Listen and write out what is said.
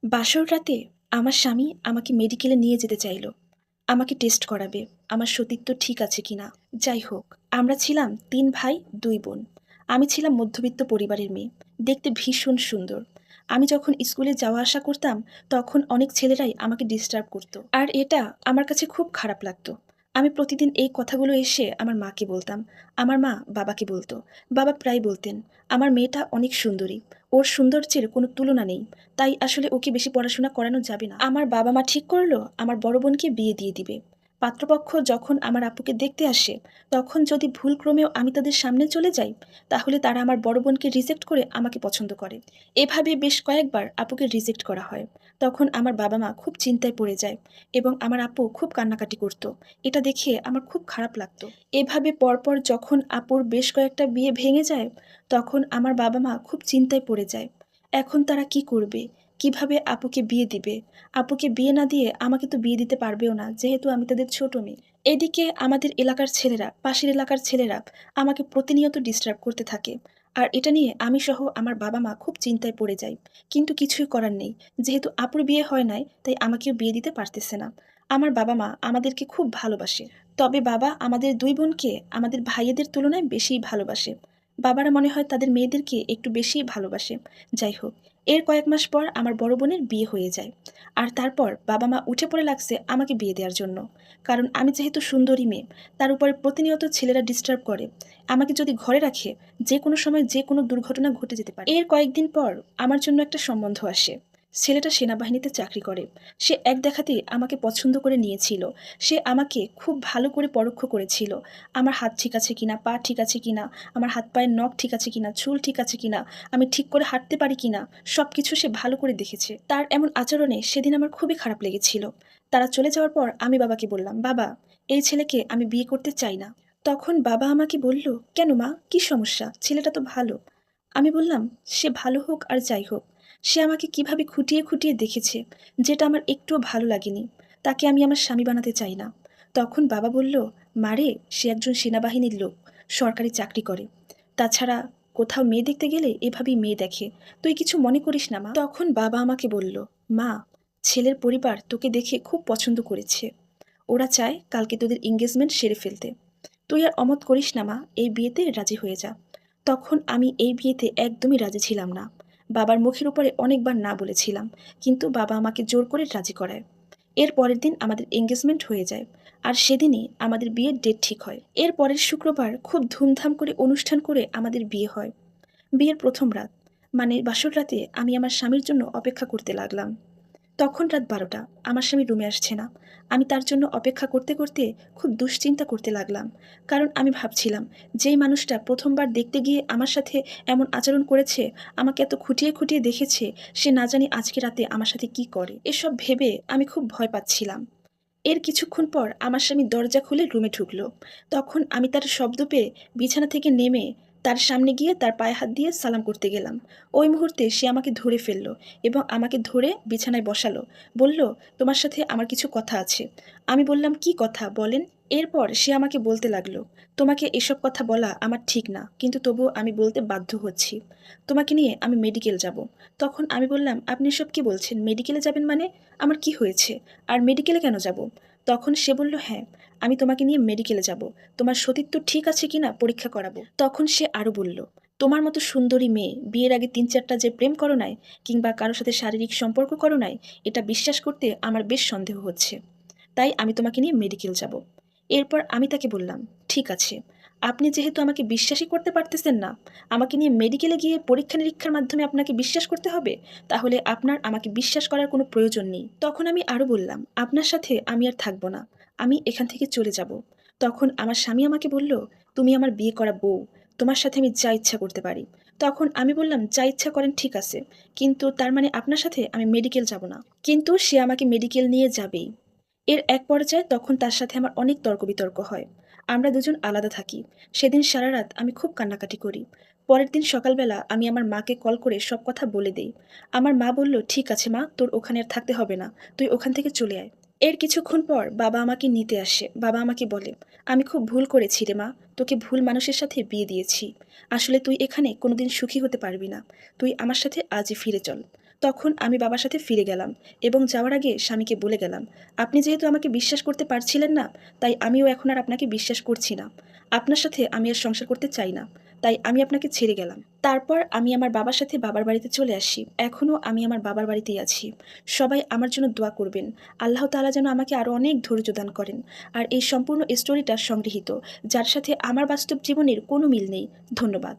বাসর রাতে আমার স্বামী আমাকে মেডিকেলে নিয়ে যেতে চাইল। আমাকে টেস্ট করাবে, আমার সতীত্ব ঠিক আছে কিনা। যাই হোক, আমরা ছিলাম ৩ ভাই ২ বোন। আমি ছিলাম মধ্যবিত্ত পরিবারের মেয়ে, দেখতে ভীষণ সুন্দর। আমি যখন স্কুলে যাওয়া আসা করতাম, তখন অনেক ছেলেরাই আমাকে ডিস্টার্ব করত। আর এটা আমার কাছে খুব খারাপ লাগতো। আমি প্রতিদিন এই কথাগুলো এসে আমার মাকে বলতাম। আমার মা বাবাকে বলতো। বাবা প্রায় বলতেন, "আমার মেয়েটা অনেক সুন্দরী। ওর সৌন্দর্যের কোনো তুলনা নেই। তাই আসলে ওকে বেশি পড়াশোনা করানো যাবে না।" আমার বাবা-মা ঠিক করলো আমার বড় বোনকে বিয়ে দিয়ে দিবে। পাত্রপক্ষ যখন আমার আপুকে দেখতে আসে, তখন যদি ভুলক্রমেও আমি তাদের সামনে চলে যাই, তাহলে তারা আমার বড় বোনকে রিজেক্ট করে আমাকে পছন্দ করে। এভাবে বেশ কয়েকবার আপুকে রিজেক্ট করা হয়। তখন আমার বাবা-মা খুব চিন্তায় পড়ে যায় এবং আমার আপু খুব কান্নাকাটি করত। এটা দেখে আমার খুব খারাপ লাগতো। এভাবে পরপর যখন আপুর বেশ কয়েকটা বিয়ে ভেঙে যায়, তখন আমার বাবা-মা খুব চিন্তায় পড়ে যায়। এখন তারা কি করবে? কিভাবে আপুকে বিয়ে দিবে? আপুকে বিয়ে না দিয়ে আমাকে তো বিয়ে দিতে পারবেও না, যেহেতু আমি তাদের ছোট মেয়ে। এদিকে আমাদের এলাকার ছেলেরা, পাশের এলাকার ছেলেরা আমাকে প্রতিনিয়ত ডিস্টার্ব করতে থাকে। আর এটা নিয়ে আমি সহ আমার বাবা-মা খুব চিন্তায় পড়ে যাই। কিন্তু কিছুই করার নেই। যেহেতু আপুর বিয়ে হয় নাই, তাই আমাকেও বিয়ে দিতে পারতেছে না। আমার বাবা-মা আমাদেরকে খুব ভালোবাসে। তবে বাবা আমাদের ২ বোনকে আমাদের ভাইয়েদের তুলনায় বেশিই ভালোবাসে। বাবারা মনে হয় তাদের মেয়েদেরকে একটু বেশিই ভালোবাসে। যাই হোক, এর কয়েক মাস পর আমার বড় বোনের বিয়ে হয়ে যায়। আর তারপর বাবা-মা উঠে পড়ে লাগছে আমাকে বিয়ে দেওয়ার জন্য। কারণ আমি যেহেতু সুন্দরী মেয়ে, তার উপরে প্রতিনিয়ত ছেলেরা ডিস্টার্ব করে। আমাকে যদি ঘরে রাখে, যেকোনো সময় যেকোনো দুর্ঘটনা ঘটে যেতে পারে। এর কয়েকদিন পর আমার জন্য একটা সম্বন্ধ আসে। ছেলেটা সেনাবাহিনীতে চাকরি করে। সে এক দেখাতেই আমাকে পছন্দ করে নিয়েছিল। সে আমাকে খুব ভালো করে পরখ করেছিল। আমার হাত ঠিক আছে কিনা, পা ঠিক আছে কিনা, আমার হাত পায়ের নখ ঠিক আছে কিনা, চুল ঠিক আছে কিনা, আমি ঠিক করে হাঁটতে পারি কিনা, সবকিছু সে ভালো করে দেখেছে। তার এমন আচরণে সেদিন আমার খুবই খারাপ লেগেছিল। তারা চলে যাওয়ার পর আমি বাবাকে বললাম, "বাবা, এই ছেলেকে আমি বিয়ে করতে চাই না।" তখন বাবা আমাকে বলল, "কেন মা, কি সমস্যা? ছেলেটা তো ভালো।" আমি বললাম, "সে ভালো হোক আর যাই হোক, সে আমাকে কিভাবে খুঁটিয়ে খুঁটিয়ে দেখেছে, যেটা আমার একটুও ভালো লাগেনি। তাকে আমি আমার স্বামী বানাতে চাই না।" তখন বাবা বলল, "মারে, সে একজন সেনাবাহিনীর লোক, সরকারি চাকরি করে। তাছাড়া কোথাও মেয়ে দেখতে গেলে এভাবেই মেয়ে দেখে। তুই কিছু মনে করিস না মা।" তখন বাবা আমাকে বলল, "মা, ছেলের পরিবার তোকে দেখে খুব পছন্দ করেছে। ওরা চায় কালকে তোদের এঙ্গেজমেন্ট সেরে ফেলতে। তুই আর অমত করিস না মা, এই বিয়েতে রাজি হয়ে যা।" তখন আমি এই বিয়েতে একদমই রাজি ছিলাম না। বাবার মুখের উপরে অনেকবার না বলেছিলাম, কিন্তু বাবা আমাকে জোর করে রাজি করায়। এর পরের দিন আমাদের এঙ্গেজমেন্ট হয়ে যায়। আর সেদিনই আমাদের বিয়ের ডেট ঠিক হয়। এর পরের শুক্রবার খুব ধুমধাম করে অনুষ্ঠান করে আমাদের বিয়ে হয়। বিয়ের প্রথম রাত, মানে বাসর রাতে আমি আমার স্বামীর জন্য অপেক্ষা করতে লাগলাম। তখন রাত ১২টা, আমার স্বামী রুমে আসছে না। আমি তার জন্য অপেক্ষা করতে করতে খুব দুশ্চিন্তা করতে লাগলাম। কারণ আমি ভাবছিলাম, যেই মানুষটা প্রথমবার দেখতে গিয়ে আমার সাথে এমন আচরণ করেছে, আমাকে এত খুঁটিয়ে খুঁটিয়ে দেখেছে, সে না জানি আজকে রাতে আমার সাথে কি করে। এসব ভেবে আমি খুব ভয় পাচ্ছিলাম। এর কিছুক্ষণ পর আমার স্বামী দরজা খুলে রুমে ঢুকলো। তখন আমি তার শব্দ পেয়ে বিছানা থেকে নেমে তার সামনে গিয়ে তার পায়ে হাত দিয়ে সালাম করতে গেলাম। ওই মুহূর্তে সে আমাকে ধরে ফেললো এবং আমাকে ধরে বিছানায় বসালো। বলল, "তোমার সাথে আমার কিছু কথা আছে।" আমি বললাম, "কি কথা বলেন?" এরপর সে আমাকে বলতে লাগলো, "তোমাকে এসব কথা বলা আমার ঠিক না, কিন্তু তবুও আমি বলতে বাধ্য হচ্ছি। তোমাকে নিয়ে আমি মেডিকেল যাব।" তখন আমি বললাম, "আপনি এসব কি বলছেন? মেডিকেলে যাবেন মানে? আমার কি হয়েছে? আর মেডিকেলে কেন যাব?" তখন সে বলল, "হ্যাঁ, আমি তোমাকে নিয়ে মেডিকেলে যাব। তোমার সতীত্ব ঠিক আছে কিনা পরীক্ষা করাবো।" তখন সে আরো বলল, "তোমার মতো সুন্দরী মেয়ে বিয়ের আগে ৩-৪টা যে প্রেম করো নাই, কিংবা কারো সাথে শারীরিক সম্পর্ক করো নাই, এটা বিশ্বাস করতে আমার বেশ সন্দেহ হচ্ছে। তাই আমি তোমাকে নিয়ে মেডিকেল যাব।" এরপর আমি তাকে বললাম, "ঠিক আছে, আপনি যেহেতু আমাকে বিশ্বাসই করতে পারতেছেন না, আমাকে নিয়ে মেডিকেলে গিয়ে পরীক্ষা-নিরীক্ষার মাধ্যমে আপনাকে বিশ্বাস করতে হবে, তাহলে আপনার আমাকে বিশ্বাস করার কোনো প্রয়োজন নেই।" তখন আমি আরো বললাম, "আপনার সাথে আমি আর থাকবো না। আমি এখান থেকে চলে যাব।" তখন আমার স্বামী আমাকে বলল, "তুমি আমার বিয়ে করা বউ। তোমার সাথে আমি যা ইচ্ছা করতে পারি।" তখন আমি বললাম, "যা ইচ্ছা করেন ঠিক আছে। কিন্তু তার মানে আপনার সাথে আমি মেডিকেল যাব না।" কিন্তু সে আমাকে মেডিকেল নিয়ে যাবেই। এর এক পর্যায়ে তখন তার সাথে আমার অনেক তর্ক-বিতর্ক হয়। আমরা দুজন আলাদা থাকি। সেদিন সারারাত আমি খুব কান্নাকাটি করি। পরের দিন সকালবেলা আমি আমার মাকে কল করে সব কথা বলে দেই। আমার মা বলল, "ঠিক আছে মা, তোর ওখানে আর থাকতে হবে না। তুই ওখান থেকে চলে আয়।" এর কিছুক্ষণ পর বাবা আমাকে নিতে আসে। বাবা আমাকে বলে, "আমি খুব ভুল করেছি রে মা। তোকে ভুল মানুষের সাথে বিয়ে দিয়েছি। আসলে তুই এখানে কোনোদিন সুখী হতে পারবি না। তুই আমার সাথে আজই ফিরে চল।" তখন আমি বাবার সাথে ফিরে গেলাম এবং যাওয়ার আগে স্বামীকে বলে গেলাম, আপনি যেহেতু আমাকে বিশ্বাস করতে পারছিলেন না, তাই আমিও এখন আর আপনাকে বিশ্বাস করছি না। আপনার সাথে আমি আর সংসার করতে চাই না, তাই আমি আপনাকে ছেড়ে গেলাম। তারপর আমি আমার বাবার সাথে বাবার বাড়িতে চলে আসি। এখনও আমি আমার বাবার বাড়িতেই আছি। সবাই আমার জন্য দোয়া করবেন। আল্লাহ তাআলা যেন আমাকে আরও অনেক ধৈর্য দান করেন। আর এই সম্পূর্ণ স্টোরিটা সংগৃহীত, যার সাথে আমার বাস্তব জীবনের কোনো মিল নেই। ধন্যবাদ।